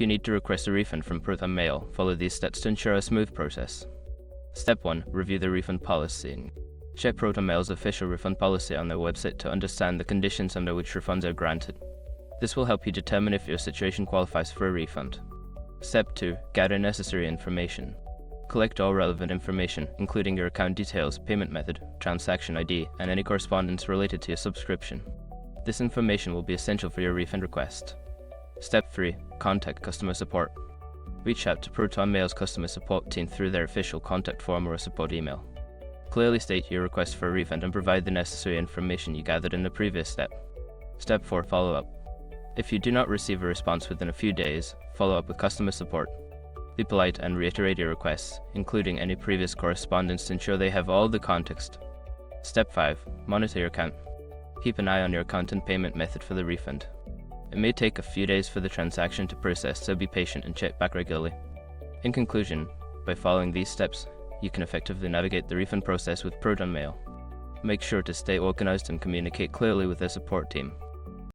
If you need to request a refund from ProtonMail, follow these steps to ensure a smooth process. Step 1. Review the refund policy. Check ProtonMail's official refund policy on their website to understand the conditions under which refunds are granted. This will help you determine if your situation qualifies for a refund. Step 2. Gather necessary information. Collect all relevant information, including your account details, payment method, transaction ID, and any correspondence related to your subscription. This information will be essential for your refund request. Step 3. Contact customer support. Reach out to ProtonMail's customer support team through their official contact form or support email. Clearly state your request for a refund and provide the necessary information you gathered in the previous step. Step 4. Follow up. If you do not receive a response within a few days, follow up with customer support. Be polite and reiterate your requests, including any previous correspondence, to ensure they have all the context. Step 5. Monitor your account. Keep an eye on your account and payment method for the refund. It may take a few days for the transaction to process, so be patient and check back regularly. In conclusion, by following these steps, you can effectively navigate the refund process with ProtonMail. Make sure to stay organized and communicate clearly with their support team.